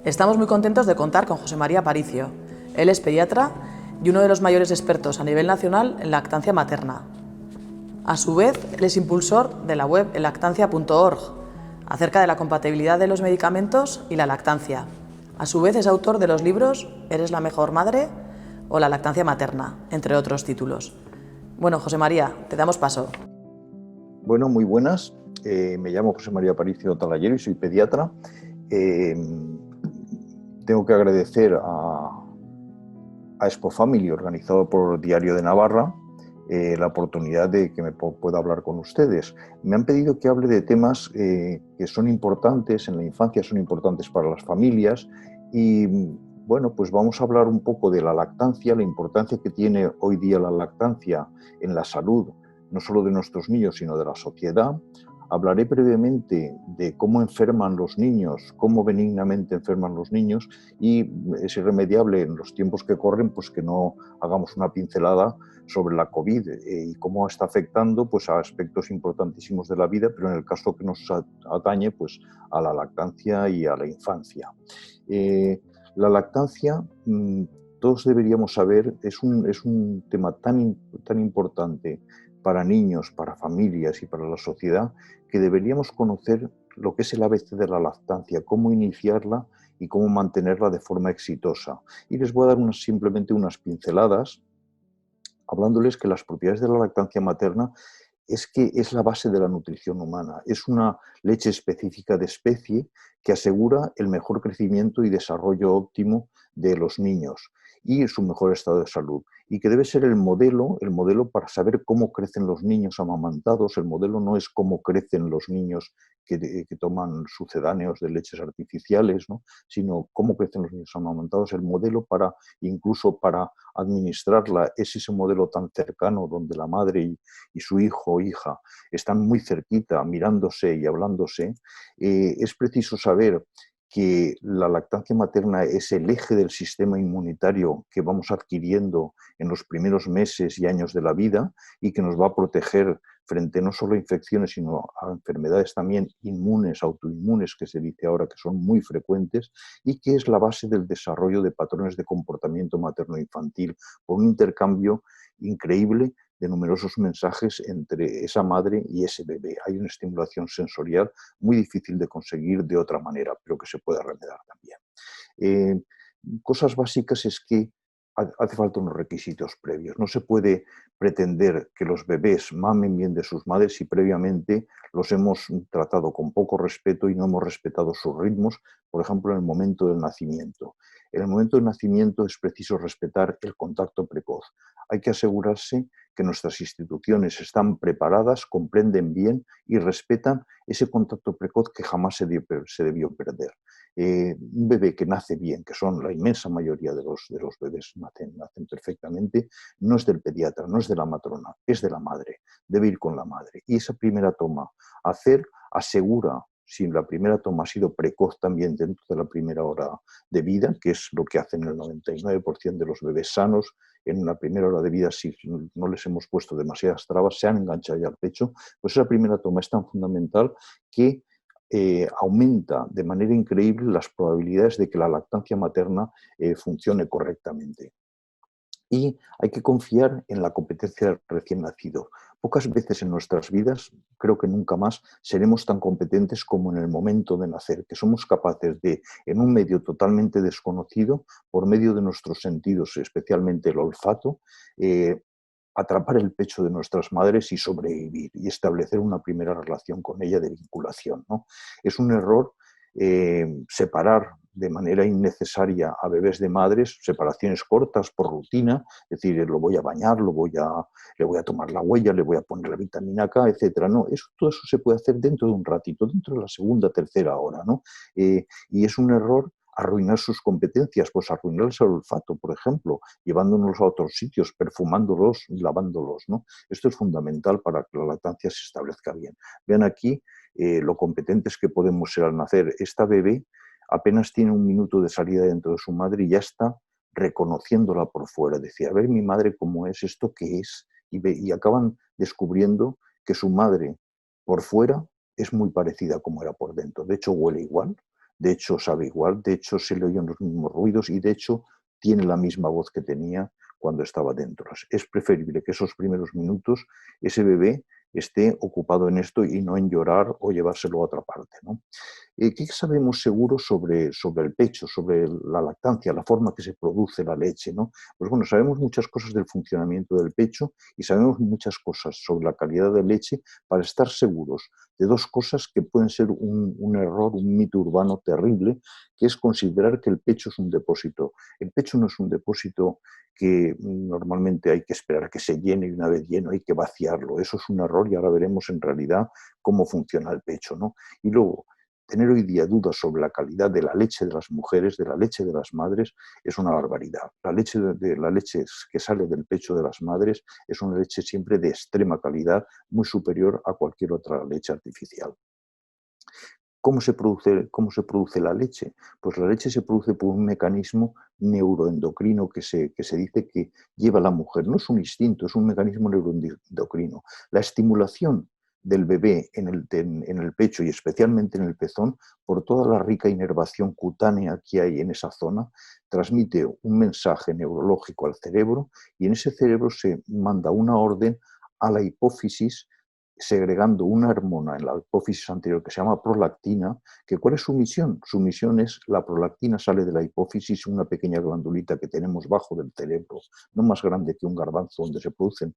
Estamos muy contentos de contar con José María Aparicio. Él es pediatra y uno de los mayores expertos a nivel nacional en lactancia materna. A su vez, él es impulsor de la web elactancia.org, acerca de la compatibilidad de los medicamentos y la lactancia. A su vez, es autor de los libros ¿Eres la mejor madre? O La lactancia materna, entre otros títulos. Bueno, José María, te damos paso. Bueno, muy buenas. Me llamo José María Aparicio Talayero y soy pediatra. Tengo que agradecer a Expo Family, organizado por Diario de Navarra, la oportunidad de que me pueda hablar con ustedes. Me han pedido que hable de temas que son importantes en la infancia, son importantes para las familias y bueno, pues vamos a hablar un poco de la lactancia, la importancia que tiene hoy día la lactancia en la salud, no solo de nuestros niños, sino de la sociedad. Hablaré brevemente de cómo enferman los niños, cómo benignamente enferman los niños y es irremediable en los tiempos que corren pues que no hagamos una pincelada sobre la COVID y cómo está afectando pues a aspectos importantísimos de la vida, pero en el caso que nos atañe pues a la lactancia y a la infancia. La lactancia, todos deberíamos saber, es un tema tan importante para niños, para familias y para la sociedad, que deberíamos conocer lo que es el ABC de la lactancia, cómo iniciarla y cómo mantenerla de forma exitosa. Y les voy a dar simplemente unas pinceladas, hablándoles que las propiedades de la lactancia materna es que es la base de la nutrición humana. Es una leche específica de especie que asegura el mejor crecimiento y desarrollo óptimo de los niños y su mejor estado de salud. Y que debe ser el modelo para saber cómo crecen los niños amamantados. El modelo no es cómo crecen los niños que toman sucedáneos de leches artificiales, ¿no? Sino cómo crecen los niños amamantados. El modelo incluso para administrarla es ese modelo tan cercano donde la madre y su hijo o hija están muy cerquita, mirándose y hablándose. Es preciso saber que la lactancia materna es el eje del sistema inmunitario que vamos adquiriendo en los primeros meses y años de la vida y que nos va a proteger frente no solo a infecciones, sino a enfermedades también inmunes, autoinmunes, que se dice ahora que son muy frecuentes, y que es la base del desarrollo de patrones de comportamiento materno-infantil por un intercambio increíble de numerosos mensajes entre esa madre y ese bebé. Hay una estimulación sensorial muy difícil de conseguir de otra manera, pero que se puede remediar también. Cosas básicas es que hace falta unos requisitos previos. No se puede pretender que los bebés mamen bien de sus madres si previamente los hemos tratado con poco respeto y no hemos respetado sus ritmos, por ejemplo, en el momento del nacimiento. En el momento del nacimiento es preciso respetar el contacto precoz. Hay que asegurarse que nuestras instituciones están preparadas, comprenden bien y respetan ese contacto precoz que jamás se debió perder. Un bebé que nace bien, que son la inmensa mayoría de los bebés nacen perfectamente, no es del pediatra, no es de la matrona, es de la madre, debe ir con la madre. Y esa primera toma asegura, si la primera toma ha sido precoz también dentro de la primera hora de vida, que es lo que hacen el 99% de los bebés sanos, en la primera hora de vida, si no les hemos puesto demasiadas trabas, se han enganchado ya al pecho, pues esa primera toma es tan fundamental que aumenta de manera increíble las probabilidades de que la lactancia materna funcione correctamente. Y hay que confiar en la competencia del recién nacido. Pocas veces en nuestras vidas, creo que nunca más, seremos tan competentes como en el momento de nacer, que somos capaces de, en un medio totalmente desconocido, por medio de nuestros sentidos, especialmente el olfato, atrapar el pecho de nuestras madres y sobrevivir y establecer una primera relación con ella de vinculación, ¿no? Es un error separar de manera innecesaria a bebés de madres, separaciones cortas por rutina, es decir, lo voy a bañar, le voy a tomar la huella, le voy a poner la vitamina K, etcétera. No, todo eso se puede hacer dentro de un ratito, dentro de la segunda, tercera hora, ¿no? Y es un error arruinar sus competencias, pues arruinarles el olfato, por ejemplo, llevándonos a otros sitios, perfumándolos y lavándolos, ¿no? Esto es fundamental para que la lactancia se establezca bien. Vean aquí lo competentes que podemos ser al nacer. Esta bebé apenas tiene un minuto de salida dentro de su madre y ya está reconociéndola por fuera. Decía, a ver mi madre cómo es, esto qué es, y acaban descubriendo que su madre por fuera es muy parecida a como era por dentro. De hecho, huele igual, de hecho, sabe igual, de hecho, se le oyen los mismos ruidos y de hecho tiene la misma voz que tenía cuando estaba dentro. Es preferible que esos primeros minutos ese bebé esté ocupado en esto y no en llorar o llevárselo a otra parte, ¿no? ¿Qué sabemos seguro sobre el pecho, sobre la lactancia, la forma que se produce la leche, ¿no? Pues bueno, sabemos muchas cosas del funcionamiento del pecho y sabemos muchas cosas sobre la calidad de leche para estar seguros de dos cosas que pueden ser un error, un mito urbano terrible, que es considerar que el pecho es un depósito. El pecho no es un depósito que normalmente hay que esperar a que se llene y una vez lleno hay que vaciarlo. Eso es un error y ahora veremos en realidad cómo funciona el pecho, ¿no? Y luego, tener hoy día dudas sobre la calidad de la leche de las mujeres, de la leche de las madres, es una barbaridad. La leche que sale del pecho de las madres es una leche siempre de extrema calidad, muy superior a cualquier otra leche artificial. Cómo se produce la leche? Pues la leche se produce por un mecanismo neuroendocrino que se dice que lleva la mujer. No es un instinto, es un mecanismo neuroendocrino. La estimulación del bebé en el pecho y especialmente en el pezón, por toda la rica inervación cutánea que hay en esa zona, transmite un mensaje neurológico al cerebro y en ese cerebro se manda una orden a la hipófisis segregando una hormona en la hipófisis anterior que se llama prolactina, que ¿cuál es su misión? Su misión es, la prolactina sale de la hipófisis, una pequeña glandulita que tenemos bajo del cerebro, no más grande que un garbanzo, donde se producen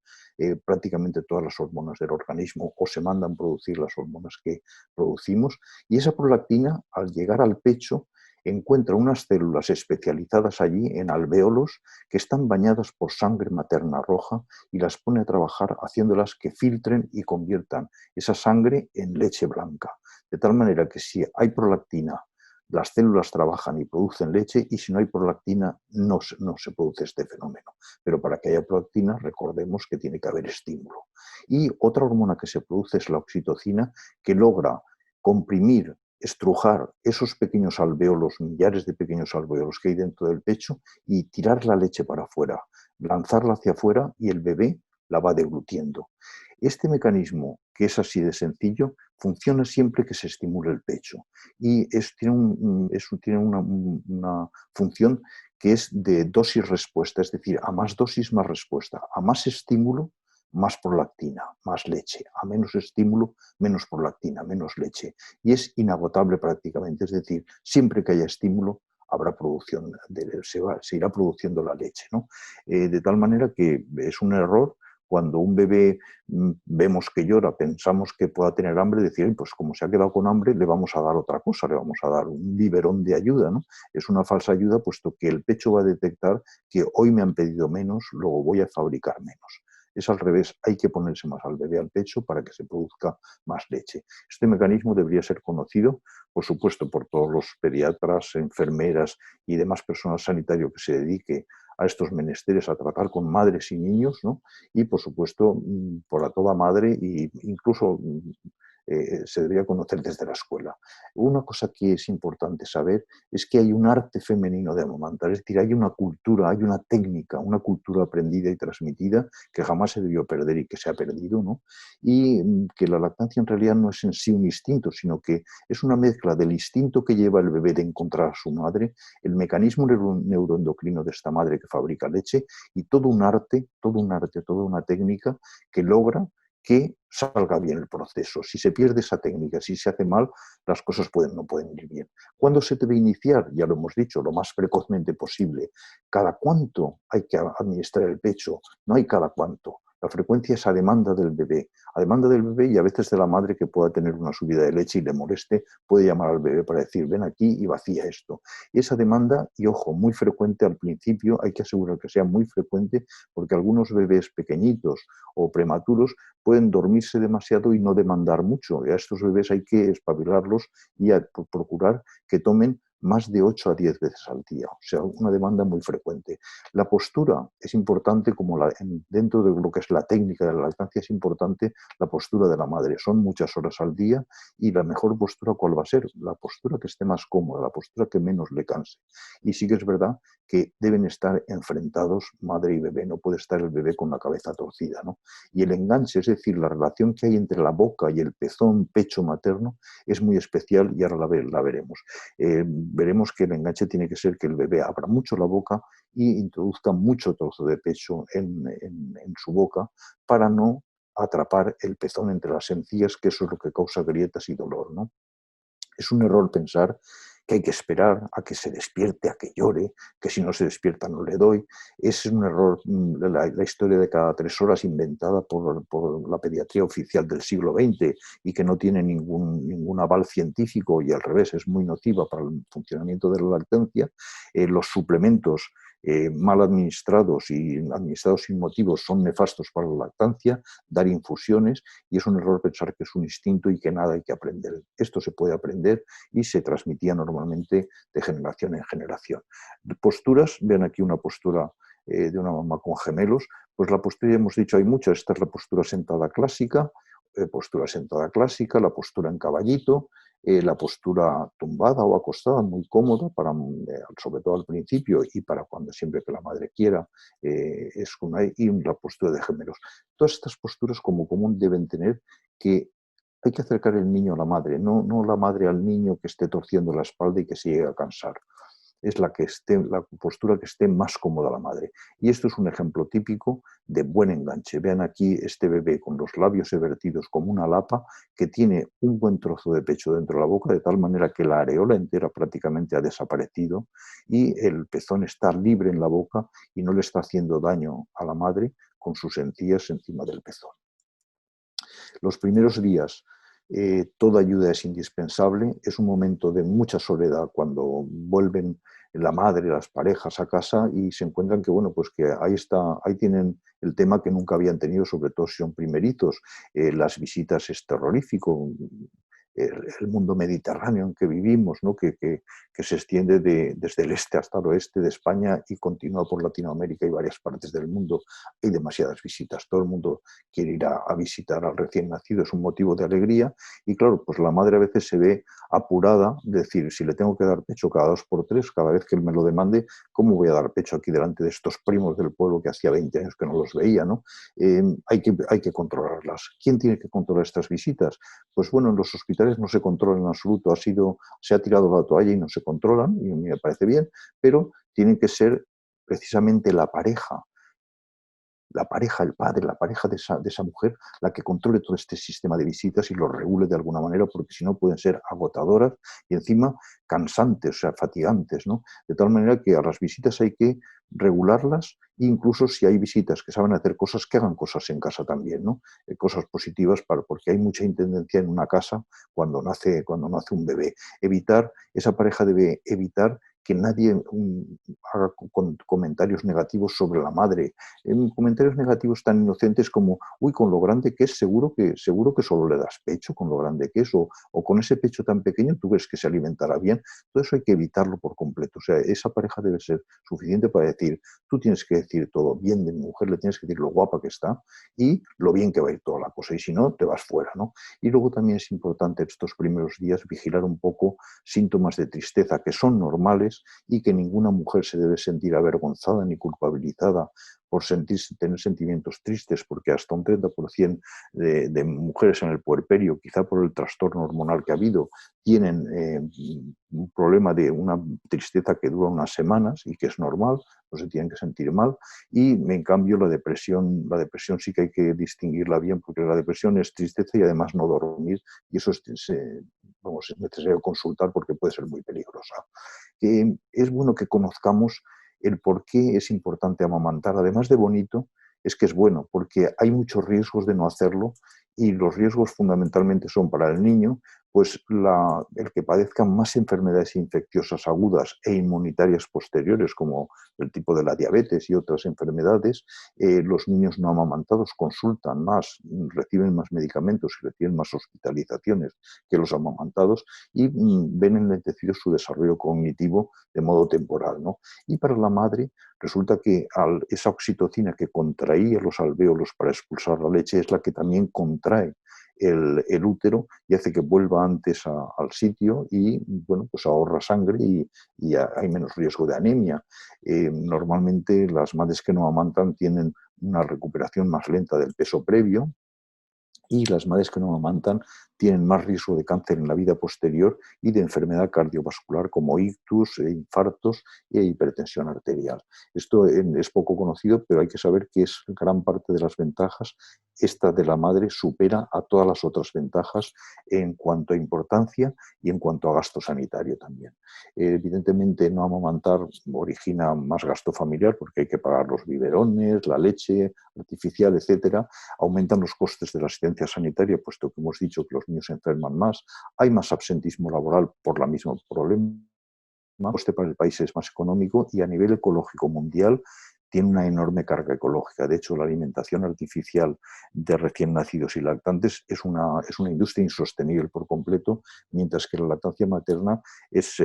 prácticamente todas las hormonas del organismo o se mandan producir las hormonas que producimos, y esa prolactina, al llegar al pecho, encuentra unas células especializadas allí en alvéolos que están bañadas por sangre materna roja y las pone a trabajar haciéndolas que filtren y conviertan esa sangre en leche blanca. De tal manera que si hay prolactina, las células trabajan y producen leche y si no hay prolactina no se produce este fenómeno. Pero para que haya prolactina recordemos que tiene que haber estímulo. Y otra hormona que se produce es la oxitocina, que logra comprimir, estrujar esos pequeños alvéolos, millares de pequeños alvéolos que hay dentro del pecho y tirar la leche para afuera, lanzarla hacia afuera y el bebé la va deglutiendo. Este mecanismo, que es así de sencillo, funciona siempre que se estimule el pecho y tiene una función que es de dosis-respuesta, es decir, a más dosis, más respuesta, a más estímulo, más prolactina, más leche, a menos estímulo, menos prolactina, menos leche. Y es inagotable prácticamente, es decir, siempre que haya estímulo, habrá producción, se irá produciendo la leche, ¿no? De tal manera que es un error cuando un bebé vemos que llora, pensamos que pueda tener hambre, decir, pues como se ha quedado con hambre, le vamos a dar otra cosa, le vamos a dar un biberón de ayuda, ¿no? Es una falsa ayuda, puesto que el pecho va a detectar que hoy me han pedido menos, luego voy a fabricar menos. Es al revés, hay que ponerse más al bebé al pecho para que se produzca más leche. Este mecanismo debería ser conocido, por supuesto, por todos los pediatras, enfermeras y demás personal sanitario que se dedique a estos menesteres, a tratar con madres y niños, ¿no? Y, por supuesto, por toda madre e incluso se debería conocer desde la escuela. Una cosa que es importante saber es que hay un arte femenino de amamantar, es decir, hay una cultura, hay una técnica, una cultura aprendida y transmitida que jamás se debió perder y que se ha perdido, ¿no? Y que la lactancia en realidad no es en sí un instinto, sino que es una mezcla del instinto que lleva el bebé de encontrar a su madre, el mecanismo neuroendocrino de esta madre que fabrica leche y todo un arte, toda una técnica que logra que salga bien el proceso. Si se pierde esa técnica, si se hace mal, las cosas no pueden ir bien. ¿Cuándo se debe iniciar? Ya lo hemos dicho, lo más precozmente posible. ¿Cada cuánto hay que administrar el pecho? No hay cada cuánto. La frecuencia es a demanda del bebé y a veces de la madre que pueda tener una subida de leche y le moleste, puede llamar al bebé para decir, ven aquí y vacía esto. Y esa demanda, y ojo, muy frecuente al principio, hay que asegurar que sea muy frecuente porque algunos bebés pequeñitos o prematuros pueden dormirse demasiado y no demandar mucho. Y a estos bebés hay que espabilarlos y procurar que tomen más de 8 a 10 veces al día, o sea, una demanda muy frecuente. La postura es importante, dentro de lo que es la técnica de la lactancia, es importante la postura de la madre. Son muchas horas al día y la mejor postura, ¿cuál va a ser? La postura que esté más cómoda, la postura que menos le canse. Y sí que es verdad que deben estar enfrentados madre y bebé, no puede estar el bebé con la cabeza torcida, ¿no? Y el enganche, es decir, la relación que hay entre la boca y el pezón, pecho materno, es muy especial y ahora la veremos. Veremos que el enganche tiene que ser que el bebé abra mucho la boca y introduzca mucho trozo de pecho en su boca para no atrapar el pezón entre las encías, que eso es lo que causa grietas y dolor, ¿no? Es un error pensar que hay que esperar a que se despierte, a que llore, que si no se despierta no le doy. Es un error, la historia de cada 3 horas inventada por la pediatría oficial del siglo XX y que no tiene ningún aval científico y al revés es muy nociva para el funcionamiento de la lactancia. Los suplementos mal administrados y administrados sin motivos son nefastos para la lactancia, dar infusiones, y es un error pensar que es un instinto y que nada hay que aprender. Esto se puede aprender y se transmitía normalmente de generación en generación. Posturas, vean aquí una postura de una mamá con gemelos, pues la postura, ya hemos dicho, hay muchas. Esta es la postura sentada clásica, la postura en caballito, la postura tumbada o acostada, muy cómoda, sobre todo al principio y para cuando siempre que la madre quiera, y la postura de gemelos. Todas estas posturas como común deben tener que hay que acercar el niño a la madre, no la madre al niño que esté torciendo la espalda y que se llegue a cansar. Es la postura que esté más cómoda la madre. Y esto es un ejemplo típico de buen enganche. Vean aquí este bebé con los labios evertidos como una lapa, que tiene un buen trozo de pecho dentro de la boca, de tal manera que la areola entera prácticamente ha desaparecido y el pezón está libre en la boca y no le está haciendo daño a la madre con sus encías encima del pezón. Los primeros días toda ayuda es indispensable, es un momento de mucha soledad cuando vuelven la madre, las parejas a casa y se encuentran que, bueno, pues que ahí tienen el tema que nunca habían tenido, sobre todo si son primeritos. Las visitas es terrorífico. El mundo mediterráneo en que vivimos, ¿no? que se extiende desde el este hasta el oeste de España y continúa por Latinoamérica y varias partes del mundo. Hay demasiadas visitas, todo el mundo quiere ir a visitar al recién nacido, es un motivo de alegría y claro, pues la madre a veces se ve apurada, de decir, si le tengo que dar pecho cada 2 por 3, cada vez que él me lo demande, ¿cómo voy a dar pecho aquí delante de estos primos del pueblo que hacía 20 años que no los veía, ¿no? Hay que controlarlas. ¿Quién tiene que controlar estas visitas? Pues bueno, en los hospitales no se controlan en absoluto, se ha tirado la toalla y no se controlan, y a mí me parece bien, pero tienen que ser precisamente la pareja, el padre, la pareja de esa mujer, la que controle todo este sistema de visitas y lo regule de alguna manera, porque si no pueden ser agotadoras y encima cansantes, o sea, fatigantes, ¿no? De tal manera que a las visitas hay que regularlas, e incluso si hay visitas que saben hacer cosas, que hagan cosas en casa también, ¿no? Cosas positivas, porque hay mucha intendencia en una casa cuando nace un bebé. Esa pareja debe evitar que nadie haga comentarios negativos sobre la madre, comentarios negativos tan inocentes como, uy, con lo grande que es, seguro que solo le das pecho, con lo grande que es, o con ese pecho tan pequeño, ¿tú crees que se alimentará bien? Todo eso hay que evitarlo por completo. O sea, esa pareja debe ser suficiente para decir, tú tienes que decir todo bien de mi mujer, le tienes que decir lo guapa que está y lo bien que va a ir toda la cosa, y si no, te vas fuera, ¿no? Y luego también es importante estos primeros días vigilar un poco síntomas de tristeza que son normales y que ninguna mujer se debe sentir avergonzada ni culpabilizada por tener sentimientos tristes, porque hasta un 30% de mujeres en el puerperio, quizá por el trastorno hormonal que ha habido, tienen un problema de una tristeza que dura unas semanas y que es normal, no se tienen que sentir mal. Y en cambio la depresión sí que hay que distinguirla bien, porque la depresión es tristeza y además no dormir, y eso es necesario consultar porque puede ser muy peligrosa. Es bueno que conozcamos el por qué es importante amamantar. Además de bonito, es que es bueno, porque hay muchos riesgos de no hacerlo y los riesgos fundamentalmente son para el niño, pues el que padezcan más enfermedades infecciosas agudas e inmunitarias posteriores, como el tipo de la diabetes y otras enfermedades. Los niños no amamantados consultan más, reciben más medicamentos y reciben más hospitalizaciones que los amamantados y ven enlentecido su desarrollo cognitivo de modo temporal, ¿no? Y para la madre resulta que esa oxitocina que contraía los alvéolos para expulsar la leche es la que también contrae el útero y hace que vuelva antes al sitio y, bueno, pues ahorra sangre y hay menos riesgo de anemia. Normalmente las madres que no amamantan tienen una recuperación más lenta del peso previo, y las madres que no amamantan tienen más riesgo de cáncer en la vida posterior y de enfermedad cardiovascular como ictus, infartos e hipertensión arterial. Esto es poco conocido, pero hay que saber que es gran parte de las ventajas. Esta de la madre supera a todas las otras ventajas en cuanto a importancia y en cuanto a gasto sanitario también. Evidentemente, no amamantar origina más gasto familiar porque hay que pagar los biberones, la leche artificial, etcétera. Aumentan los costes de la asistencia sanitaria, puesto que hemos dicho que los niños se enferman más, hay más absentismo laboral por la misma problema, el coste para el país es más económico y a nivel ecológico mundial tiene una enorme carga ecológica. De hecho, la alimentación artificial de recién nacidos y lactantes es una industria insostenible por completo, mientras que la lactancia materna es,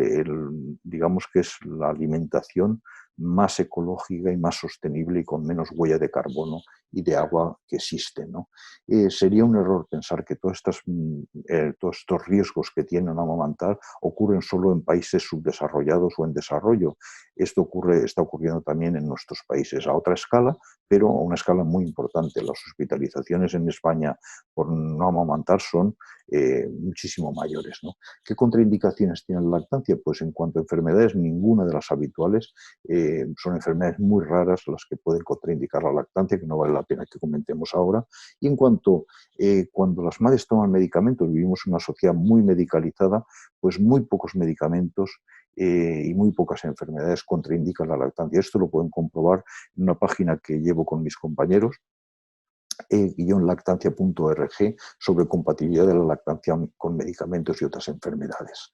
digamos que es la alimentación más ecológica y más sostenible y con menos huella de carbono y de agua que existe, ¿no? Sería un error pensar que todos estos riesgos que tienen a amamantar ocurren solo en países subdesarrollados o en desarrollo. Esto está ocurriendo también en nuestros países a otra escala, pero a una escala muy importante. Las hospitalizaciones en España por no amamantar son muchísimo mayores, ¿no? ¿Qué contraindicaciones tiene la lactancia? Pues en cuanto a enfermedades, ninguna de las habituales. Son enfermedades muy raras las que pueden contraindicar la lactancia, que no vale la pena que comentemos ahora. Y en cuanto cuando las madres toman medicamentos, vivimos en una sociedad muy medicalizada, pues muy pocos medicamentos y muy pocas enfermedades contraindican la lactancia. Esto lo pueden comprobar en una página que llevo con mis compañeros, lactancia.org, sobre compatibilidad de la lactancia con medicamentos y otras enfermedades.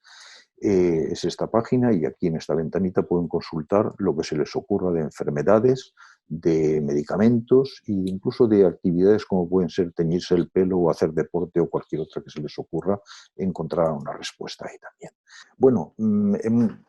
Es esta página y aquí en esta ventanita pueden consultar lo que se les ocurra de enfermedades, de medicamentos e incluso de actividades como pueden ser teñirse el pelo o hacer deporte o cualquier otra que se les ocurra, encontrar una respuesta ahí también. Bueno,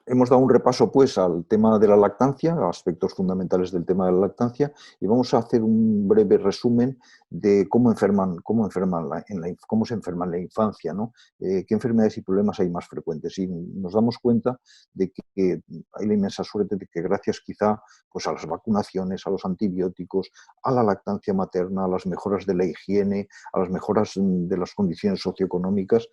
hemos dado un repaso pues al tema de la lactancia, a aspectos fundamentales del tema de la lactancia, y vamos a hacer un breve resumen de cómo se enferma en la infancia, ¿no? Qué enfermedades y problemas hay más frecuentes. Y nos damos cuenta de que hay la inmensa suerte de que gracias quizá pues a las vacunaciones, a los antibióticos, a la lactancia materna, a las mejoras de la higiene, a las mejoras de las condiciones socioeconómicas,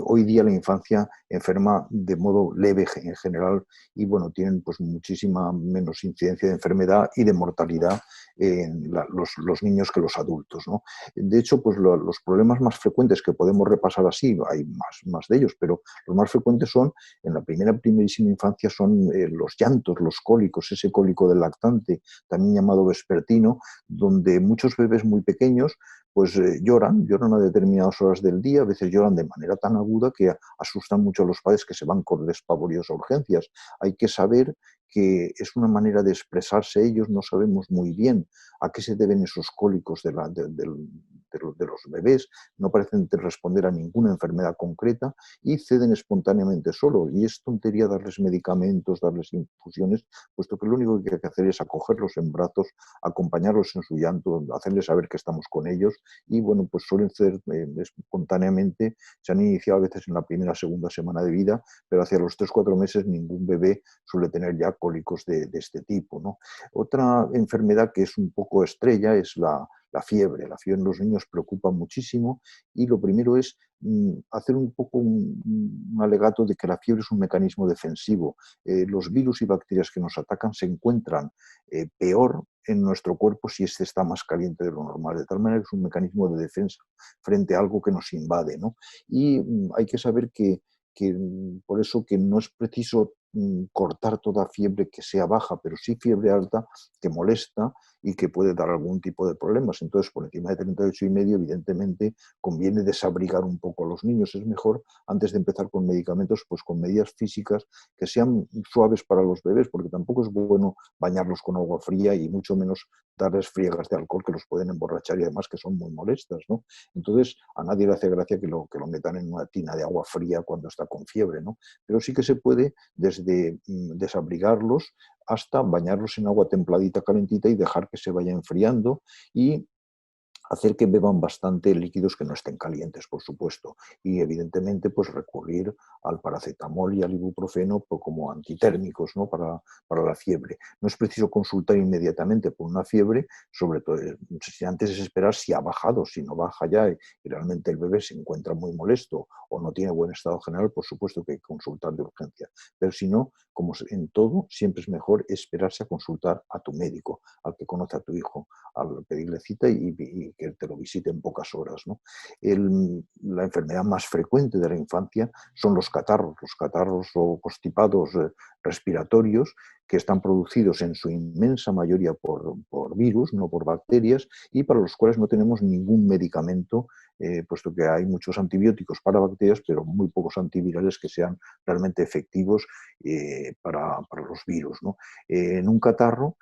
hoy día la infancia enferma de modo leve en general y bueno, tienen pues muchísima menos incidencia de enfermedad y de mortalidad en los niños que los adultos, ¿no? De hecho, pues los problemas más frecuentes que podemos repasar así, hay más de ellos, pero los más frecuentes son, en la primerísima infancia, son los llantos, los cólicos, ese cólico del lactante, también llamado vespertino, donde muchos bebés muy pequeños pues lloran a determinadas horas del día, a veces lloran de manera tan aguda que asustan mucho a los padres que se van con despavoridos a urgencias. Hay que saber que es una manera de expresarse ellos, no sabemos muy bien a qué se deben esos cólicos de los bebés, no parecen responder a ninguna enfermedad concreta y ceden espontáneamente solo. Y es tontería darles medicamentos, darles infusiones, puesto que lo único que hay que hacer es acogerlos en brazos, acompañarlos en su llanto, hacerles saber que estamos con ellos y bueno, pues suelen ceder espontáneamente, se han iniciado a veces en la primera o segunda semana de vida, pero hacia los 3 o 4 meses ningún bebé suele tener ya cólicos de este tipo, ¿no? Otra enfermedad que es un poco estrella es la fiebre. La fiebre en los niños preocupa muchísimo y lo primero es hacer un poco un alegato de que la fiebre es un mecanismo defensivo. Los virus y bacterias que nos atacan se encuentran peor en nuestro cuerpo si este está más caliente de lo normal, de tal manera que es un mecanismo de defensa frente a algo que nos invade, ¿no? Y hay que saber que por eso que no es preciso cortar toda fiebre que sea baja, pero sí fiebre alta que molesta y que puede dar algún tipo de problemas. Entonces, por encima de 38,5, evidentemente, conviene desabrigar un poco a los niños. Es mejor, antes de empezar con medicamentos, pues con medidas físicas que sean suaves para los bebés, porque tampoco es bueno bañarlos con agua fría y mucho menos darles friegas de alcohol que los pueden emborrachar y además que son muy molestas, ¿no? Entonces, a nadie le hace gracia que lo metan en una tina de agua fría cuando está con fiebre, ¿no? Pero sí que se puede desde desabrigarlos hasta bañarlos en agua templadita, calentita y dejar que se vaya enfriando y hacer que beban bastante líquidos que no estén calientes, por supuesto, y evidentemente pues recurrir al paracetamol y al ibuprofeno pues, como antitérmicos, ¿no? Para la fiebre. No es preciso consultar inmediatamente por una fiebre, sobre todo si antes es esperar si ha bajado, si no baja ya y realmente el bebé se encuentra muy molesto o no tiene buen estado general, por supuesto que hay que consultar de urgencia, pero si no, como en todo, siempre es mejor esperarse a consultar a tu médico, al que conoce a tu hijo, al pedirle cita y que te lo visite en pocas horas, ¿no? La enfermedad más frecuente de la infancia son los catarros o constipados respiratorios, que están producidos en su inmensa mayoría por virus, no por bacterias, y para los cuales no tenemos ningún medicamento, puesto que hay muchos antibióticos para bacterias, pero muy pocos antivirales que sean realmente efectivos para los virus, ¿no? En un catarro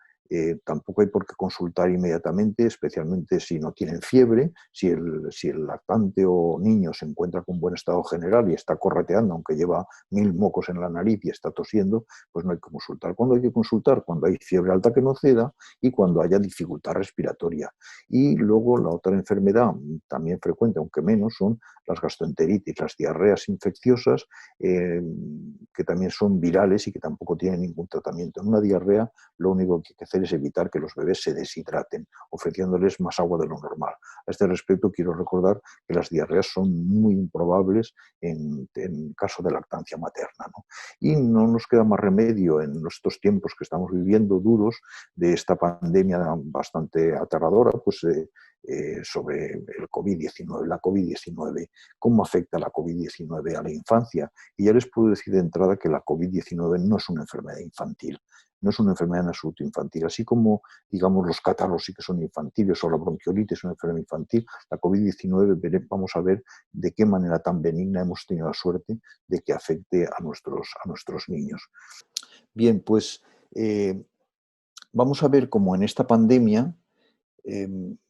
tampoco hay por qué consultar inmediatamente, especialmente si no tienen fiebre, si el lactante o niño se encuentra con buen estado general y está correteando, aunque lleva 1000 mocos en la nariz y está tosiendo, pues no hay que consultar. ¿Cuándo hay que consultar? Cuando hay fiebre alta que no ceda y cuando haya dificultad respiratoria. Y luego la otra enfermedad, también frecuente, aunque menos, son las gastroenteritis, las diarreas infecciosas, que también son virales y que tampoco tienen ningún tratamiento. En una diarrea lo único que hay que hacer es evitar que los bebés se deshidraten, ofreciéndoles más agua de lo normal. A este respecto, quiero recordar que las diarreas son muy improbables en caso de lactancia materna, ¿no? Y no nos queda más remedio en estos tiempos que estamos viviendo duros de esta pandemia bastante aterradora, pues sobre el COVID-19, la COVID-19, cómo afecta la COVID-19 a la infancia. Y ya les puedo decir de entrada que la COVID-19 no es una enfermedad infantil, no es una enfermedad en absoluto infantil. Así como, digamos, los catarros sí que son infantiles o la bronquiolitis es una enfermedad infantil, la COVID-19 vamos a ver de qué manera tan benigna hemos tenido la suerte de que afecte a nuestros niños. Bien, pues vamos a ver cómo en esta pandemia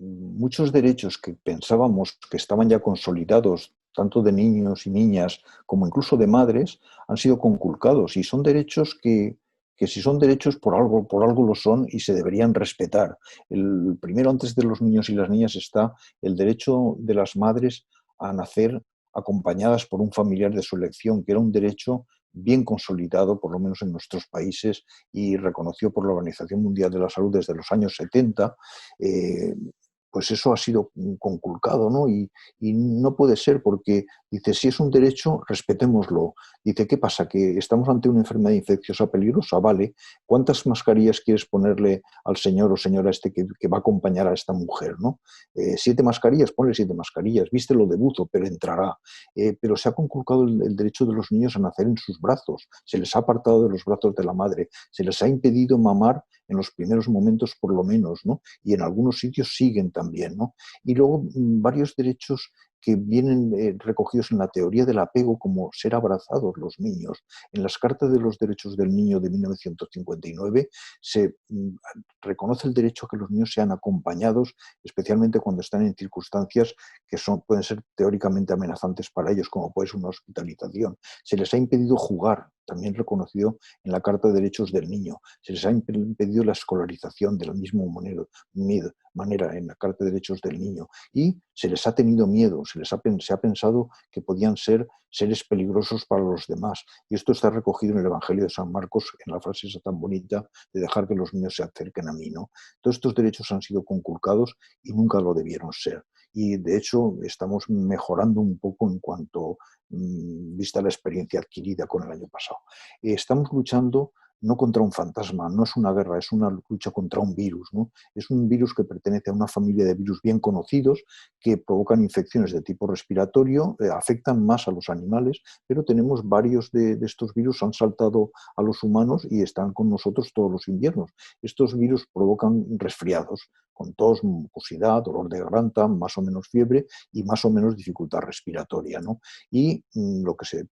muchos derechos que pensábamos que estaban ya consolidados, tanto de niños y niñas como incluso de madres, han sido conculcados y son derechos que si son derechos por algo lo son y se deberían respetar. El primero, antes de los niños y las niñas, está el derecho de las madres a nacer acompañadas por un familiar de su elección, que era un derecho bien consolidado, por lo menos en nuestros países, y reconocido por la Organización Mundial de la Salud desde los años 70, eh, pues eso ha sido conculcado, ¿no? Y no puede ser porque, dice, si es un derecho, respetémoslo. Dice, ¿qué pasa? ¿Que estamos ante una enfermedad infecciosa peligrosa? Vale. ¿Cuántas mascarillas quieres ponerle al señor o señora que va a acompañar a esta mujer, ¿no? 7 mascarillas, ponle 7 mascarillas, vístelo de buzo, pero entrará. Pero se ha conculcado el derecho de los niños a nacer en sus brazos, se les ha apartado de los brazos de la madre, se les ha impedido mamar en los primeros momentos por lo menos, ¿no? Y en algunos sitios siguen también, ¿no? Y luego varios derechos que vienen recogidos en la teoría del apego, como ser abrazados los niños. En las Cartas de los Derechos del Niño de 1959 se reconoce el derecho a que los niños sean acompañados, especialmente cuando están en circunstancias que pueden ser teóricamente amenazantes para ellos, como puede ser una hospitalización. Se les ha impedido jugar, también reconocido en la Carta de Derechos del Niño. Se les ha impedido la escolarización de la misma manera en la Carta de Derechos del Niño. Y se les ha tenido miedo, se ha pensado que podían ser seres peligrosos para los demás. Y esto está recogido en el Evangelio de San Marcos, en la frase esa tan bonita de dejar que los niños se acerquen a mí, ¿no? Todos estos derechos han sido conculcados y nunca lo debieron ser. Y de hecho estamos mejorando un poco en cuanto vista la experiencia adquirida con el año pasado. Estamos luchando no contra un fantasma, no es una guerra, es una lucha contra un virus, ¿no? Es un virus que pertenece a una familia de virus bien conocidos que provocan infecciones de tipo respiratorio, afectan más a los animales, pero tenemos varios de estos virus, han saltado a los humanos y están con nosotros todos los inviernos. Estos virus provocan resfriados, con tos, mucosidad, dolor de garganta, más o menos fiebre y más o menos dificultad respiratoria, ¿no? Y lo que se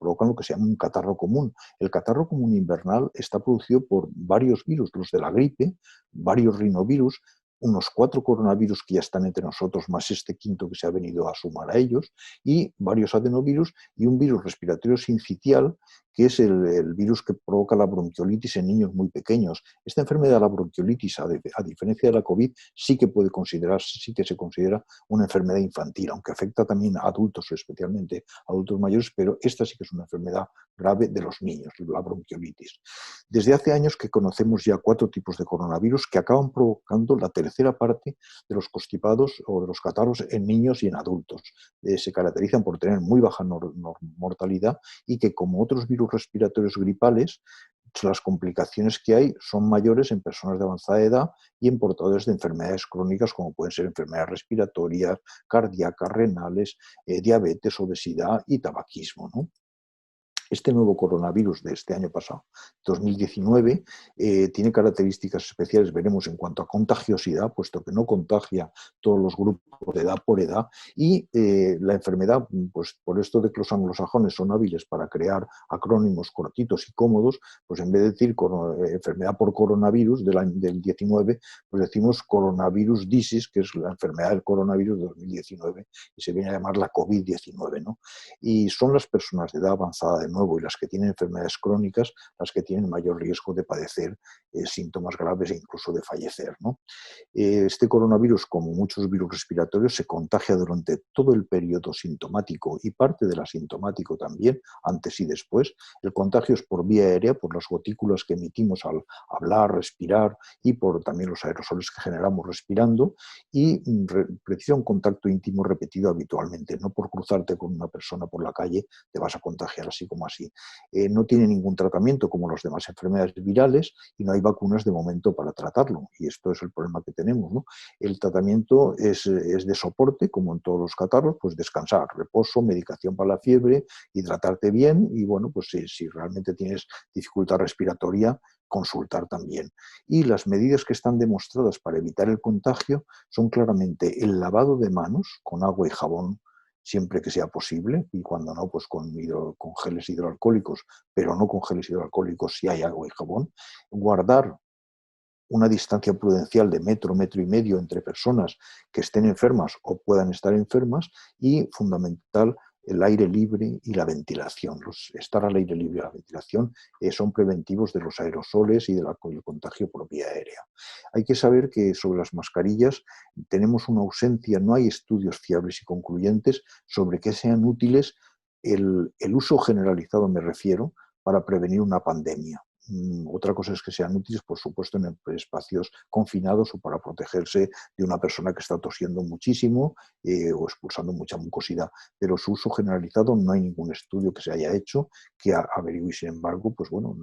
llama un catarro común. El catarro común invernal está producido por varios virus, los de la gripe, varios rinovirus, unos 4 coronavirus que ya están entre nosotros, más este quinto que se ha venido a sumar a ellos, y varios adenovirus y un virus respiratorio sincitial, que es el virus que provoca la bronquiolitis en niños muy pequeños. Esta enfermedad, la bronquiolitis, a diferencia de la COVID, sí que se considera una enfermedad infantil, aunque afecta también a adultos, especialmente a adultos mayores, pero esta sí que es una enfermedad grave de los niños, la bronquiolitis. Desde hace años que conocemos ya 4 tipos de coronavirus que acaban provocando la tercera parte de los constipados o de los catarros en niños y en adultos. Se caracterizan por tener muy baja mortalidad y que, como otros virus respiratorios gripales, las complicaciones que hay son mayores en personas de avanzada edad y en portadores de enfermedades crónicas como pueden ser enfermedades respiratorias, cardíacas, renales, diabetes, obesidad y tabaquismo, ¿no? Este nuevo coronavirus de este año pasado, 2019, tiene características especiales, veremos, en cuanto a contagiosidad, puesto que no contagia todos los grupos de edad por edad, y la enfermedad, pues por esto de que los anglosajones son hábiles para crear acrónimos cortitos y cómodos, pues en vez de decir enfermedad por coronavirus del 19, pues decimos coronavirus disease, que es la enfermedad del coronavirus de 2019, y se viene a llamar la COVID-19, ¿no? Y son las personas de edad avanzada de nuevo y las que tienen enfermedades crónicas las que tienen mayor riesgo de padecer síntomas graves e incluso de fallecer, ¿no? Este coronavirus, como muchos virus respiratorios, se contagia durante todo el periodo sintomático y parte del asintomático también, antes y después. El contagio es por vía aérea, por las gotículas que emitimos al hablar, respirar y por también los aerosoles que generamos respirando, y precisa un contacto íntimo repetido habitualmente, no por cruzarte con una persona por la calle te vas a contagiar así como así. No tiene ningún tratamiento como las demás enfermedades virales y no hay vacunas de momento para tratarlo, y esto es el problema que tenemos, ¿no? El tratamiento es de soporte, como en todos los catarros, pues descansar, reposo, medicación para la fiebre, hidratarte bien y, bueno, pues si realmente tienes dificultad respiratoria, consultar también. Y las medidas que están demostradas para evitar el contagio son claramente el lavado de manos con agua y jabón siempre que sea posible, y cuando no, pues con geles hidroalcohólicos, pero no con geles hidroalcohólicos si hay agua y jabón, guardar una distancia prudencial de metro, metro y medio entre personas que estén enfermas o puedan estar enfermas, y fundamental el aire libre y la ventilación. Estar al aire libre y la ventilación son preventivos de los aerosoles y del contagio por vía aérea. Hay que saber que sobre las mascarillas tenemos una ausencia, no hay estudios fiables y concluyentes sobre que sean útiles el uso generalizado, me refiero, para prevenir una pandemia. Otra cosa es que sean útiles, por supuesto, en espacios confinados o para protegerse de una persona que está tosiendo muchísimo o expulsando mucha mucosidad. Pero su uso generalizado no hay ningún estudio que se haya hecho que averigüe. Sin embargo, pues bueno,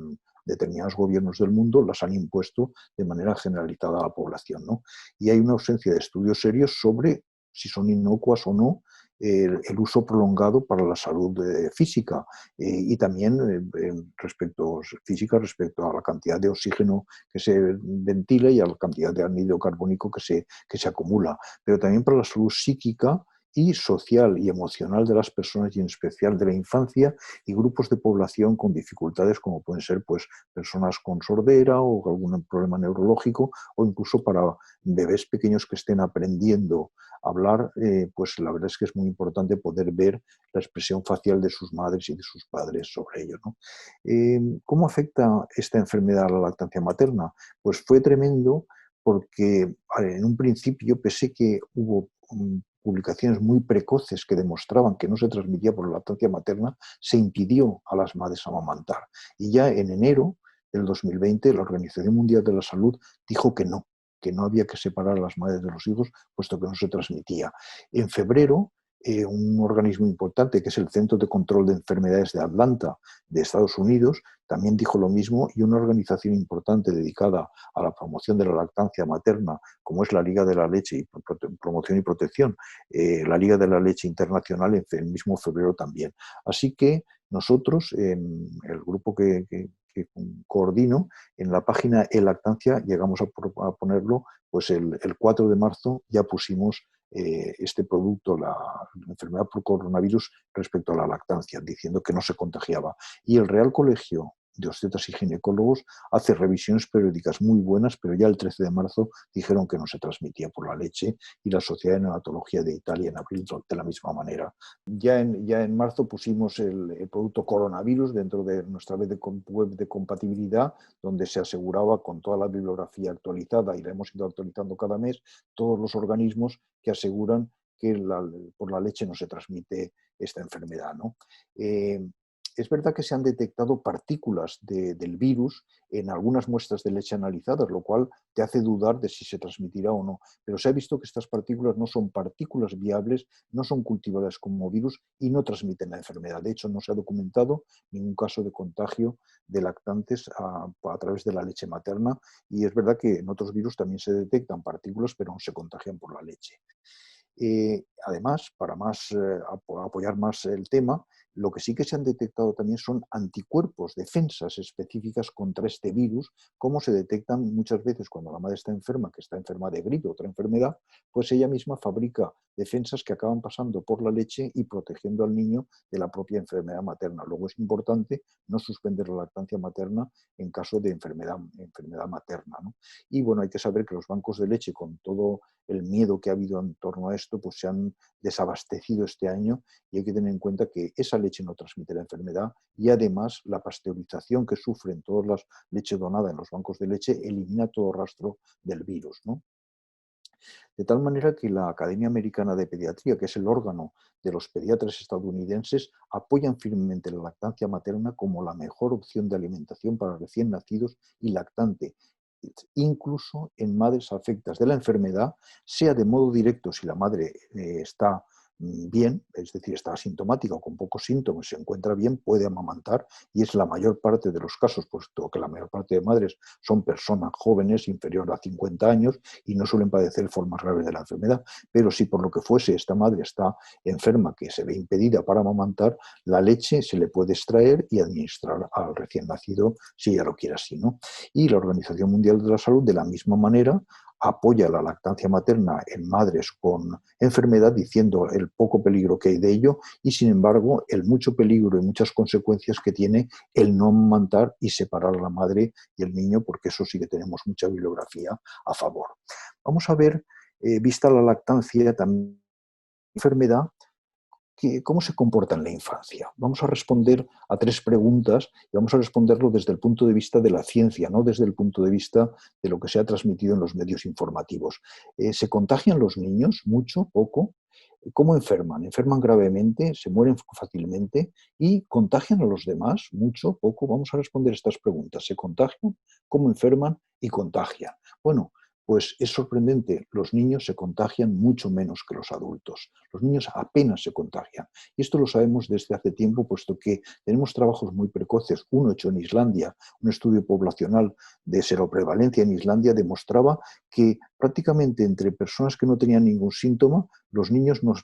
determinados gobiernos del mundo las han impuesto de manera generalizada a la población, ¿no? Y hay una ausencia de estudios serios sobre si son inocuas o no el uso prolongado para la salud física y también respecto a la cantidad de oxígeno que se ventila y a la cantidad de anhídrido carbónico que se acumula, pero también para la salud psíquica y social y emocional de las personas, y en especial de la infancia y grupos de población con dificultades como pueden ser pues, personas con sordera o algún problema neurológico, o incluso para bebés pequeños que estén aprendiendo a hablar, pues la verdad es que es muy importante poder ver la expresión facial de sus madres y de sus padres sobre ello, ¿no? ¿Cómo afecta esta enfermedad a la lactancia materna? Pues fue tremendo porque en un principio, pese que hubo publicaciones muy precoces que demostraban que no se transmitía por la lactancia materna, se impidió a las madres amamantar. Y ya en enero del 2020 la Organización Mundial de la Salud dijo que no había que separar a las madres de los hijos, puesto que no se transmitía. En febrero, un organismo importante, que es el Centro de Control de Enfermedades de Atlanta, de Estados Unidos, también dijo lo mismo, y una organización importante dedicada a la promoción de la lactancia materna, como es la Liga de la Leche y Promoción y Protección, la Liga de la Leche Internacional, en el mismo febrero también. Así que nosotros, en el grupo que coordino, en la página eLactancia llegamos a ponerlo, pues el 4 de marzo ya pusimos este producto, la enfermedad por coronavirus, respecto a la lactancia, diciendo que no se contagiaba. Y el Real Colegio de Obstetras y Ginecólogos hace revisiones periódicas muy buenas, pero ya el 13 de marzo dijeron que no se transmitía por la leche, y la Sociedad de Neonatología de Italia en abril de la misma manera. Ya en marzo pusimos el producto coronavirus dentro de nuestra web de compatibilidad, donde se aseguraba con toda la bibliografía actualizada, y la hemos ido actualizando cada mes, todos los organismos que aseguran que por la leche no se transmite esta enfermedad, ¿no? Es verdad que se han detectado partículas del virus en algunas muestras de leche analizadas, lo cual te hace dudar de si se transmitirá o no. Pero se ha visto que estas partículas no son partículas viables, no son cultivadas como virus y no transmiten la enfermedad. De hecho, no se ha documentado ningún caso de contagio de lactantes a través de la leche materna, y es verdad que en otros virus también se detectan partículas, pero no se contagian por la leche. Además, para apoyar más el tema, lo que sí que se han detectado también son anticuerpos, defensas específicas contra este virus, como se detectan muchas veces cuando la madre está enferma, que está enferma de gripe o otra enfermedad, pues ella misma fabrica defensas que acaban pasando por la leche y protegiendo al niño de la propia enfermedad materna. Luego es importante no suspender la lactancia materna en caso de enfermedad materna, ¿no? Y bueno, hay que saber que los bancos de leche, con todo el miedo que ha habido en torno a esto, pues se han desabastecido este año, y hay que tener en cuenta que esa leche no transmite la enfermedad, y además la pasteurización que sufren todas las leches donadas en los bancos de leche elimina todo rastro del virus, ¿no? De tal manera que la Academia Americana de Pediatría, que es el órgano de los pediatras estadounidenses, apoyan firmemente la lactancia materna como la mejor opción de alimentación para recién nacidos y lactante, incluso en madres afectas de la enfermedad, sea de modo directo si la madre está bien, es decir, está asintomática o con pocos síntomas, se encuentra bien, puede amamantar, y es la mayor parte de los casos, puesto que la mayor parte de madres son personas jóvenes, inferior a 50 años, y no suelen padecer formas graves de la enfermedad. Pero si por lo que fuese esta madre está enferma, que se ve impedida para amamantar, la leche se le puede extraer y administrar al recién nacido si ella lo quiere así, ¿no? Y la Organización Mundial de la Salud, de la misma manera, apoya la lactancia materna en madres con enfermedad, diciendo el poco peligro que hay de ello, y sin embargo el mucho peligro y muchas consecuencias que tiene el no amamantar y separar a la madre y el niño, porque eso sí que tenemos mucha bibliografía a favor. Vamos a ver, vista la lactancia, también enfermedad, ¿cómo se comporta en la infancia? Vamos a responder a 3 preguntas, y vamos a responderlo desde el punto de vista de la ciencia, no desde el punto de vista de lo que se ha transmitido en los medios informativos. ¿Se contagian los niños? ¿Mucho? ¿Poco? ¿Cómo enferman? ¿Enferman gravemente? ¿Se mueren fácilmente? ¿Y contagian a los demás? ¿Mucho? ¿Poco? Vamos a responder estas preguntas. ¿Se contagian? ¿Cómo enferman? ¿Y contagian? Bueno, pues es sorprendente, los niños se contagian mucho menos que los adultos. Los niños apenas se contagian. Y esto lo sabemos desde hace tiempo, puesto que tenemos trabajos muy precoces. Uno hecho en Islandia, un estudio poblacional de seroprevalencia en Islandia, demostraba que prácticamente entre personas que no tenían ningún síntoma, los niños no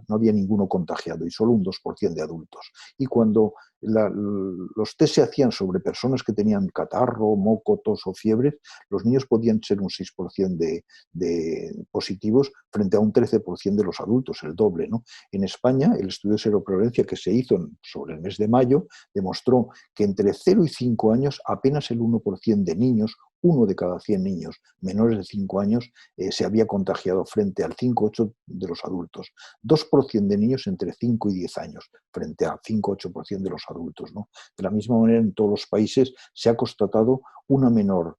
había ninguno contagiado, y solo un 2% de adultos. Y cuando los test se hacían sobre personas que tenían catarro, moco, tos o fiebre, los niños podían ser un 6% de positivos frente a un 13% de los adultos, el doble, ¿no? En España, el estudio de seroprevalencia que se hizo sobre el mes de mayo demostró que entre 0 y 5 años apenas el 1% de niños, uno de cada 100 niños menores de 5 años, se había contagiado frente al 5,8% de los adultos. 2% de niños entre 5 y 10 años frente al 5,8% de los adultos, ¿no? De la misma manera, en todos los países se ha constatado una menor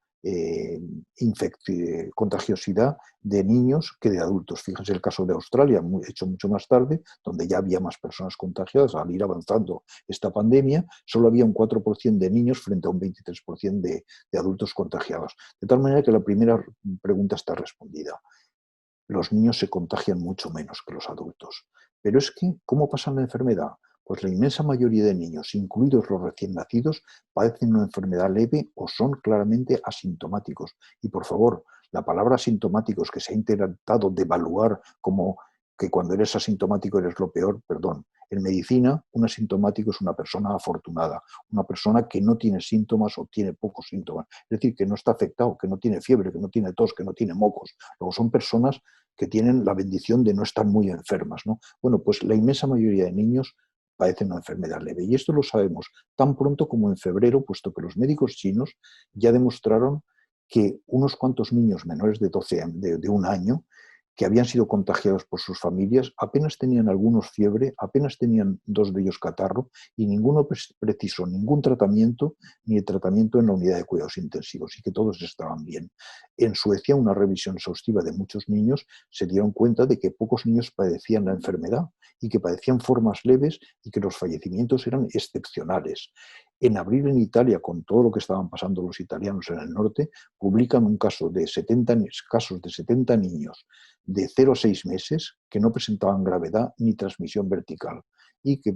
contagiosidad de niños que de adultos. Fíjense el caso de Australia, hecho mucho más tarde, donde ya había más personas contagiadas. Al ir avanzando esta pandemia, solo había un 4% de niños frente a un 23% de adultos contagiados. De tal manera que la primera pregunta está respondida. Los niños se contagian mucho menos que los adultos. Pero es que, ¿cómo pasa la enfermedad? Pues la inmensa mayoría de niños, incluidos los recién nacidos, padecen una enfermedad leve o son claramente asintomáticos. Y por favor, la palabra asintomáticos, que se ha intentado devaluar como que cuando eres asintomático eres lo peor, perdón. En medicina, un asintomático es una persona afortunada, una persona que no tiene síntomas o tiene pocos síntomas. Es decir, que no está afectado, que no tiene fiebre, que no tiene tos, que no tiene mocos. Luego son personas que tienen la bendición de no estar muy enfermas, ¿no? Bueno, pues la inmensa mayoría de niños padecen una enfermedad leve. Y esto lo sabemos tan pronto como en febrero, puesto que los médicos chinos ya demostraron que unos cuantos niños menores de 12 de un año que habían sido contagiados por sus familias, apenas tenían algunos fiebre, apenas tenían 2 de ellos catarro y ninguno precisó ningún tratamiento ni el tratamiento en la unidad de cuidados intensivos y que todos estaban bien. En Suecia, una revisión exhaustiva de muchos niños se dieron cuenta de que pocos niños padecían la enfermedad y que padecían formas leves y que los fallecimientos eran excepcionales. En abril en Italia, con todo lo que estaban pasando los italianos en el norte, publican un caso de 70 niños de 0 a 6 meses que no presentaban gravedad ni transmisión vertical y que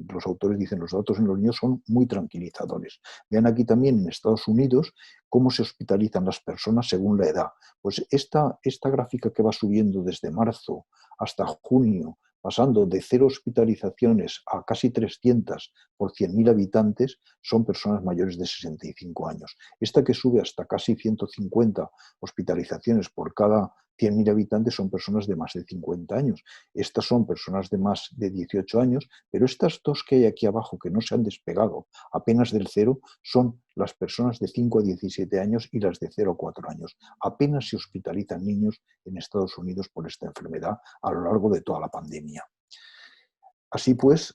los autores dicen los datos en los niños son muy tranquilizadores. Vean aquí también en Estados Unidos cómo se hospitalizan las personas según la edad. Pues esta gráfica que va subiendo desde marzo hasta junio, pasando de 0 hospitalizaciones a casi 300 por 100.000 habitantes, son personas mayores de 65 años. Esta que sube hasta casi 150 hospitalizaciones por cada 100.000 habitantes son personas de más de 50 años. Estas son personas de más de 18 años, pero estas dos que hay aquí abajo, que no se han despegado apenas del cero, son las personas de 5 a 17 años y las de 0 a 4 años. Apenas se hospitalizan niños en Estados Unidos por esta enfermedad a lo largo de toda la pandemia. Así pues,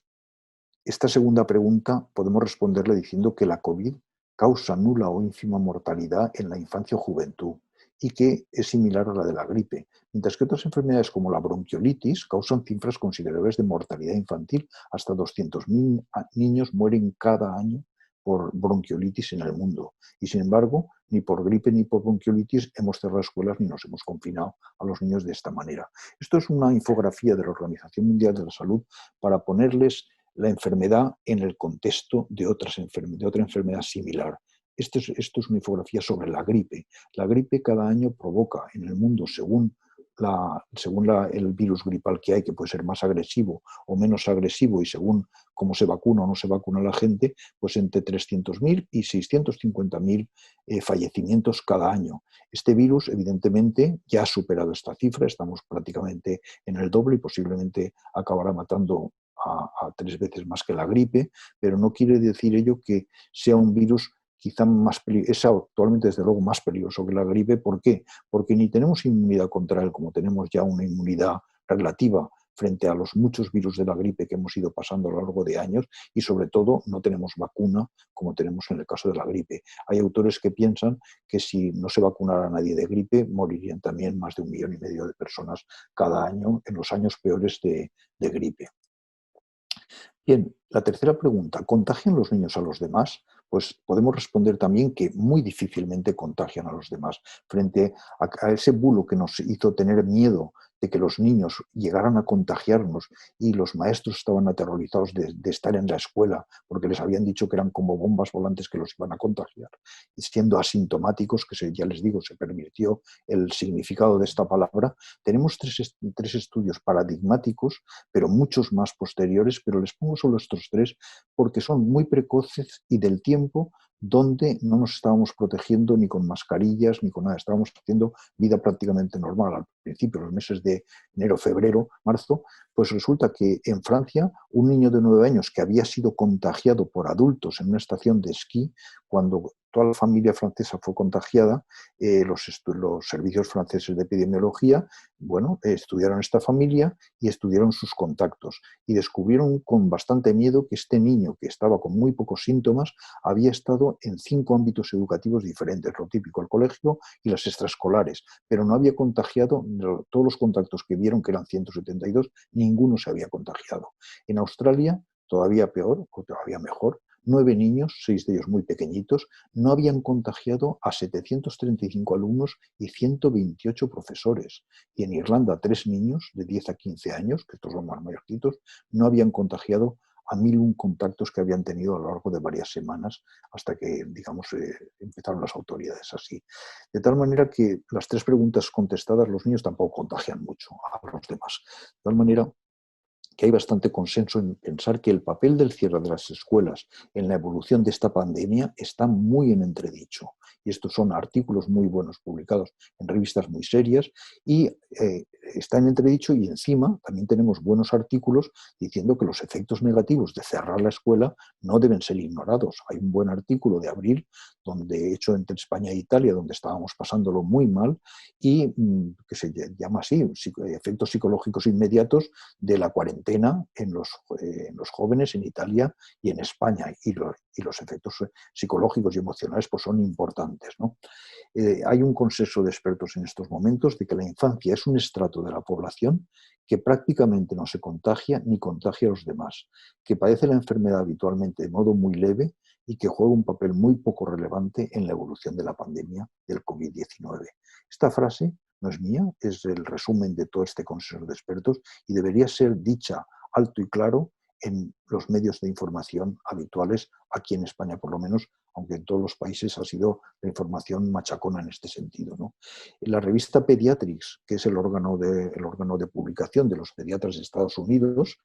esta segunda pregunta podemos responderle diciendo que la COVID causa nula o ínfima mortalidad en la infancia o juventud y que es similar a la de la gripe, mientras que otras enfermedades como la bronquiolitis causan cifras considerables de mortalidad infantil. Hasta 200.000 niños mueren cada año por bronquiolitis en el mundo. Y sin embargo, ni por gripe ni por bronquiolitis hemos cerrado escuelas ni nos hemos confinado a los niños de esta manera. Esto es una infografía de la Organización Mundial de la Salud para ponerles la enfermedad en el contexto de otra enfermedad similar. Esto es una infografía sobre la gripe. La gripe cada año provoca en el mundo, según el virus gripal que hay, que puede ser más agresivo o menos agresivo y según cómo se vacuna o no se vacuna la gente, pues entre 300.000 y 650.000 fallecimientos cada año. Este virus, evidentemente, ya ha superado esta cifra, estamos prácticamente en el doble y posiblemente acabará matando a 3 veces más que la gripe, pero no quiere decir ello que sea un virus quizá es actualmente desde luego más peligroso que la gripe. ¿Por qué? Porque ni tenemos inmunidad contra él, como tenemos ya una inmunidad relativa frente a los muchos virus de la gripe que hemos ido pasando a lo largo de años, y sobre todo no tenemos vacuna como tenemos en el caso de la gripe. Hay autores que piensan que si no se vacunara a nadie de gripe, morirían también más de 1,5 millones de personas cada año en los años peores de gripe. Bien, la tercera pregunta, ¿contagian los niños a los demás? Pues podemos responder también que muy difícilmente contagian a los demás. Frente a ese bulo que nos hizo tener miedo de que los niños llegaran a contagiarnos y los maestros estaban aterrorizados de estar en la escuela porque les habían dicho que eran como bombas volantes que los iban a contagiar, y siendo asintomáticos, que ya les digo, se pervirtió el significado de esta palabra. Tenemos tres estudios paradigmáticos, pero muchos más posteriores, pero les pongo solo estos 3 porque son muy precoces y del tiempo donde no nos estábamos protegiendo ni con mascarillas ni con nada, estábamos haciendo vida prácticamente normal. Al principio, los meses de enero, febrero, marzo, pues resulta que en Francia un niño de 9 años que había sido contagiado por adultos en una estación de esquí, cuando toda la familia francesa fue contagiada, los servicios franceses de epidemiología, bueno, estudiaron esta familia y estudiaron sus contactos y descubrieron con bastante miedo que este niño, que estaba con muy pocos síntomas, había estado en 5 ámbitos educativos diferentes, lo típico, el colegio y las extraescolares, pero no había contagiado. Todos los contactos que vieron, que eran 172, ninguno se había contagiado. En Australia, todavía peor o todavía mejor, 9 niños, 6 de ellos muy pequeñitos, no habían contagiado a 735 alumnos y 128 profesores. Y en Irlanda, 3 niños de 10 a 15 años, que estos son más mayorcitos, no habían contagiado a 1.001 contactos que habían tenido a lo largo de varias semanas hasta que, digamos, empezaron las autoridades así. De tal manera que las 3 preguntas contestadas, los niños tampoco contagian mucho a los demás. De tal manera que hay bastante consenso en pensar que el papel del cierre de las escuelas en la evolución de esta pandemia está muy en entredicho. y estos son artículos muy buenos publicados en revistas muy serias, y está en entredicho, y encima también tenemos buenos artículos diciendo que los efectos negativos de cerrar la escuela no deben ser ignorados. Hay un buen artículo de abril, hecho entre España e Italia, donde estábamos pasándolo muy mal, y que se llama así, efectos psicológicos inmediatos de la cuarentena en los jóvenes en Italia y en España, y los efectos psicológicos y emocionales pues son importantes, ¿no? Hay un consenso de expertos en estos momentos de que la infancia es un estrato de la población que prácticamente no se contagia ni contagia a los demás, que padece la enfermedad habitualmente de modo muy leve y que juega un papel muy poco relevante en la evolución de la pandemia del COVID-19. Esta frase no es mía, es el resumen de todo este consenso de expertos y debería ser dicha alto y claro en los medios de información habituales, aquí en España por lo menos, aunque en todos los países ha sido la información machacona en este sentido, ¿no? La revista Pediatrics, que es el órgano de publicación de los pediatras de Estados Unidos,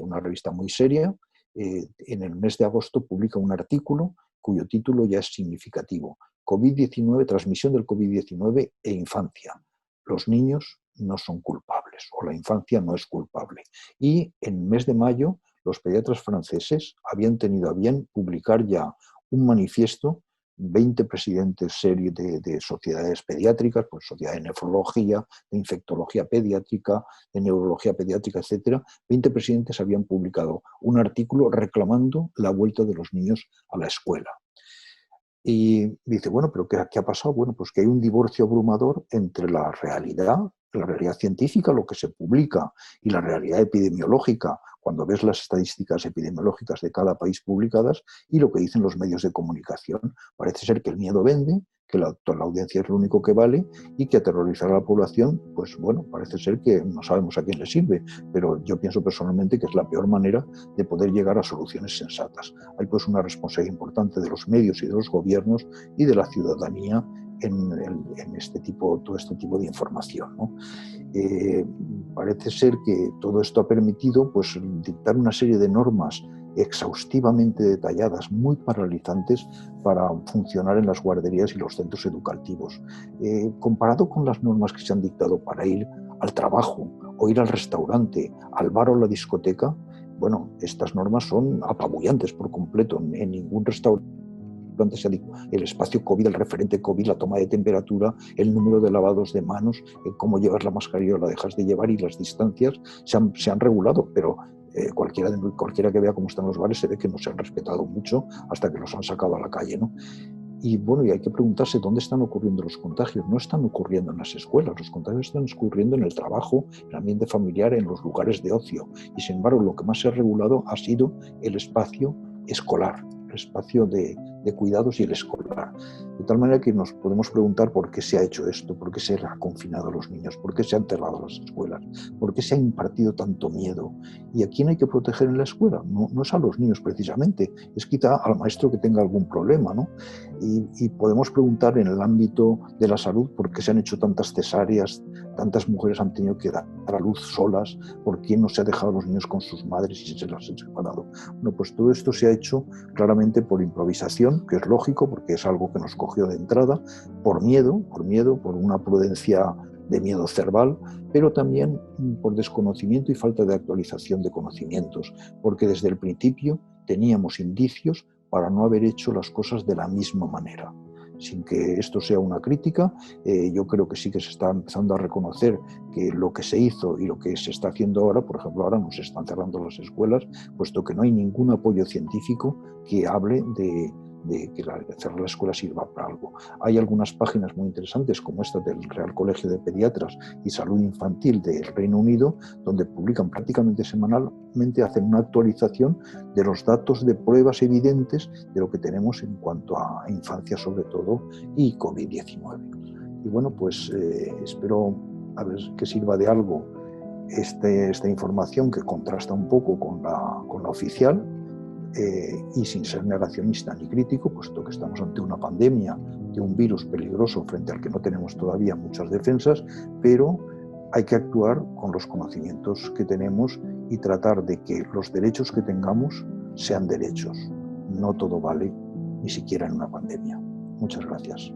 una revista muy seria, en el mes de agosto publica un artículo cuyo título ya es significativo: COVID-19, transmisión del COVID-19 e infancia. Los niños no son culpables, o la infancia no es culpable. Y en el mes de mayo, los pediatras franceses habían tenido a bien publicar ya un manifiesto, 20 presidentes serios de sociedades pediátricas, pues sociedad de nefrología, de infectología pediátrica, de neurología pediátrica, etcétera. 20 presidentes habían publicado un artículo reclamando la vuelta de los niños a la escuela. Y dice, bueno, ¿pero qué ha pasado? Bueno, pues que hay un divorcio abrumador entre la realidad científica, lo que se publica, y la realidad epidemiológica, cuando ves las estadísticas epidemiológicas de cada país publicadas, y lo que dicen los medios de comunicación. Parece ser que el miedo vende, que la audiencia es lo único que vale, y que aterrorizar a la población, pues bueno, parece ser que no sabemos a quién le sirve, pero yo pienso personalmente que es la peor manera de poder llegar a soluciones sensatas. Hay pues una responsabilidad importante de los medios y de los gobiernos y de la ciudadanía en todo este tipo de información, ¿no? Parece ser que todo esto ha permitido pues, dictar una serie de normas exhaustivamente detalladas, muy paralizantes para funcionar en las guarderías y los centros educativos. Comparado con las normas que se han dictado para ir al trabajo o ir al restaurante, al bar o a la discoteca, bueno, estas normas son apabullantes por completo. En ningún restaurante se ha dicho el espacio COVID, el referente COVID, la toma de temperatura, el número de lavados de manos, cómo llevas la mascarilla o la dejas de llevar, y las distancias se han regulado, pero cualquiera que vea cómo están los bares se ve que no se han respetado mucho hasta que los han sacado a la calle, ¿no? Y bueno, y hay que preguntarse dónde están ocurriendo los contagios. No están ocurriendo en las escuelas, los contagios están ocurriendo en el trabajo, en el ambiente familiar, en los lugares de ocio. Y sin embargo, lo que más se ha regulado ha sido el espacio escolar, el espacio de cuidados y el escolar. De tal manera que nos podemos preguntar por qué se ha hecho esto, por qué se ha confinado a los niños, por qué se han cerrado las escuelas, por qué se ha impartido tanto miedo. ¿Y a quién hay que proteger en la escuela? No es a los niños precisamente, es quizá al maestro que tenga algún problema, ¿no? Y podemos preguntar en el ámbito de la salud por qué se han hecho tantas cesáreas, tantas mujeres han tenido que dar a luz solas, por qué no se ha dejado a los niños con sus madres y se las han separado. Bueno, pues todo esto se ha hecho claramente por improvisación, que es lógico porque es algo que nos cogió de entrada, por miedo, por una prudencia de miedo cerval, pero también por desconocimiento y falta de actualización de conocimientos, porque desde el principio teníamos indicios para no haber hecho las cosas de la misma manera. Sin que esto sea una crítica, yo creo que sí que se está empezando a reconocer que lo que se hizo y lo que se está haciendo ahora, por ejemplo, ahora nos están cerrando las escuelas, puesto que no hay ningún apoyo científico que hable de que cerrar la escuela sirva para algo. Hay algunas páginas muy interesantes, como esta del Real Colegio de Pediatras y Salud Infantil del Reino Unido, donde publican prácticamente semanalmente, hacen una actualización de los datos de pruebas evidentes de lo que tenemos en cuanto a infancia sobre todo y COVID-19. Y bueno, pues espero a ver que sirva de algo esta información que contrasta un poco con la oficial, y sin ser negacionista ni crítico, puesto que estamos ante una pandemia de un virus peligroso frente al que no tenemos todavía muchas defensas, pero hay que actuar con los conocimientos que tenemos y tratar de que los derechos que tengamos sean derechos. No todo vale, ni siquiera en una pandemia. Muchas gracias.